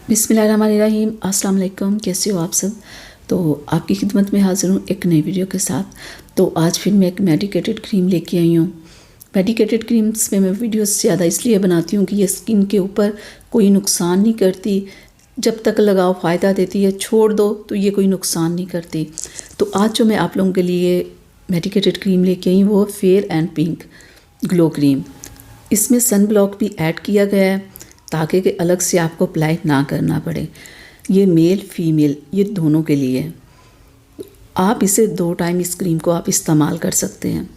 बिस्मिल्लाहिर्रहमानिर्रहीम। अस्सलाम वालेकुम। कैसे हो आप सब? तो आपकी खिदमत में हाज़िर हूँ एक नई वीडियो के साथ। तो आज फिर मैं एक मेडिकेटेड क्रीम लेके आई हूँ। मेडिकेटेड क्रीम्स में मैं वीडियोस ज़्यादा इसलिए बनाती हूँ कि ये स्किन के ऊपर कोई नुकसान नहीं करती, जब तक लगाओ फ़ायदा देती है, छोड़ दो तो ये कोई नुकसान नहीं करती। तो आज जो मैं आप लोगों के लिए मेडिकेटेड क्रीम लेके आई वो fair and pink glow cream. इसमें सन ब्लॉक भी ऐड किया गया है ताकि कि अलग से आपको अप्लाई ना करना पड़े। ये मेल फीमेल ये दोनों के लिए है। आप इसे 2 टाइम इस क्रीम को आप इस्तेमाल कर सकते हैं।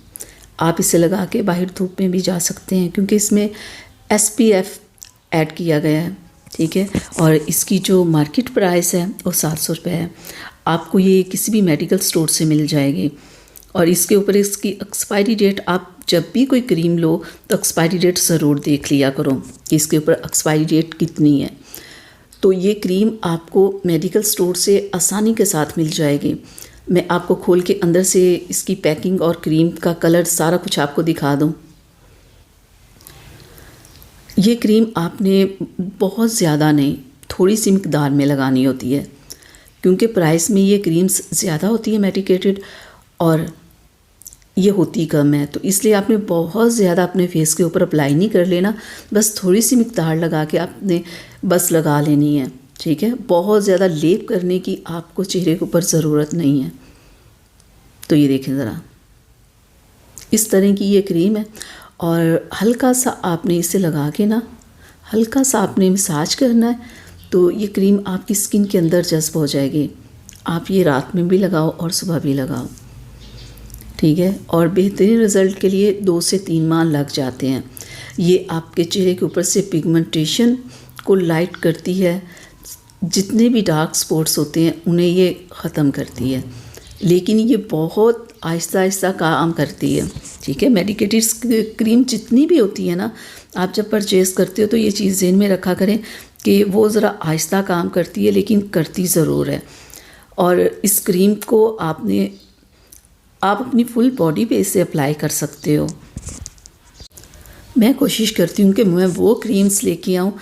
आप इसे लगा के बाहर धूप में भी जा सकते हैं क्योंकि इसमें SPF ऐड किया गया है, ठीक है। और इसकी जो मार्केट प्राइस है वो 700 रुपये है। आपको ये किसी भी मेडिकल स्टोर से मिल जाएगी। और इसके ऊपर इसकी एक्सपायरी डेट, आप जब भी कोई क्रीम लो तो एक्सपायरी डेट ज़रूर देख लिया करो कि इसके ऊपर एक्सपायरी डेट कितनी है। तो ये क्रीम आपको मेडिकल स्टोर से आसानी के साथ मिल जाएगी। मैं आपको खोल के अंदर से इसकी पैकिंग और क्रीम का कलर सारा कुछ आपको दिखा दूँ। ये क्रीम आपने बहुत ज़्यादा नहीं, थोड़ी सी मिकदार में लगानी होती है क्योंकि प्राइस में ये क्रीम्स ज़्यादा होती है मेडिकेटेड और ये होती कम है। तो इसलिए आपने बहुत ज़्यादा अपने फेस के ऊपर अप्लाई नहीं कर लेना, बस थोड़ी सी मिकदार लगा के आपने बस लगा लेनी है, ठीक है। बहुत ज़्यादा लेप करने की आपको चेहरे के ऊपर ज़रूरत नहीं है। तो ये देखें ज़रा, इस तरह की ये क्रीम है और हल्का सा आपने इसे लगा के ना हल्का सा आपने मसाज करना है तो ये क्रीम आपकी स्किन के अंदर जज्ब हो जाएगी। आप ये रात में भी लगाओ और सुबह भी लगाओ, ठीक है। और बेहतरीन रिज़ल्ट के लिए 2 से 3 माह लग जाते हैं। ये आपके चेहरे के ऊपर से पिगमेंटेशन को लाइट करती है, जितने भी डार्क स्पॉट्स होते हैं उन्हें ये ख़त्म करती है, लेकिन ये बहुत आहिस्ता आहिस्ता काम करती है, ठीक है। मेडिकेटेड क्रीम जितनी भी होती है ना, आप जब परचेज़ करते हो तो ये चीज़ ज़हन में रखा करें कि वो ज़रा आहिस्ता काम करती है लेकिन करती ज़रूर है। और इस क्रीम को आप अपनी फुल बॉडी पे इसे अप्लाई कर सकते हो। मैं कोशिश करती हूँ कि मैं वो क्रीम्स लेके आऊँ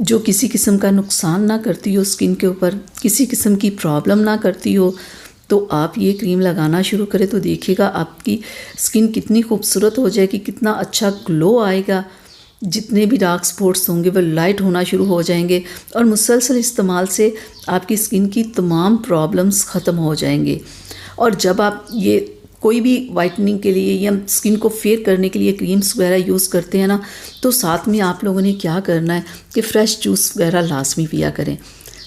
जो किसी किस्म का नुकसान ना करती हो स्किन के ऊपर, किसी किस्म की प्रॉब्लम ना करती हो। तो आप ये क्रीम लगाना शुरू करें तो देखिएगा आपकी स्किन कितनी खूबसूरत हो जाएगी, कितना अच्छा ग्लो आएगा। जितने भी डार्क स्पॉट्स होंगे वो लाइट होना शुरू हो जाएंगे और मुसलसल इस्तेमाल से आपकी स्किन की तमाम प्रॉब्लम्स ख़त्म हो जाएंगे। और जब आप ये कोई भी वाइटनिंग के लिए या स्किन को फेयर करने के लिए क्रीम्स वगैरह यूज़ करते हैं ना, तो साथ में आप लोगों ने क्या करना है कि फ़्रेश जूस वगैरह लाजमी पिया करें,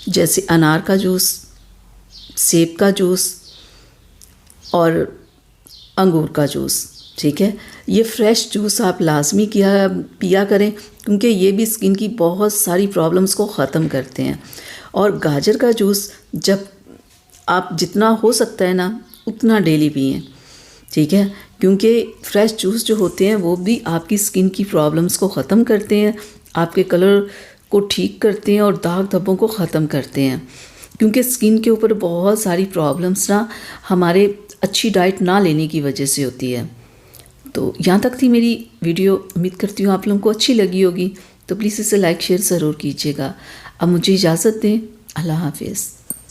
जैसे अनार का जूस, सेब का जूस और अंगूर का जूस, ठीक है। ये फ़्रेश जूस आप लाजमी पिया करें क्योंकि ये भी स्किन की बहुत सारी प्रॉब्लम्स को ख़त्म करते हैं। और गाजर का जूस जब आप जितना हो सकता है ना उतना डेली पिएं, ठीक है, क्योंकि फ़्रेश जूस जो होते हैं वो भी आपकी स्किन की प्रॉब्लम्स को ख़त्म करते हैं, आपके कलर को ठीक करते हैं और दाग धब्बों को ख़त्म करते हैं। क्योंकि स्किन के ऊपर बहुत सारी प्रॉब्लम्स ना हमारे अच्छी डाइट ना लेने की वजह से होती है। तो यहाँ तक थी मेरी वीडियो। उम्मीद करती हूँ आप लोगों को अच्छी लगी होगी। तो प्लीज़ इसे लाइक शेयर ज़रूर कीजिएगा। अब मुझे इजाज़त दें। अल्लाह हाफिज़।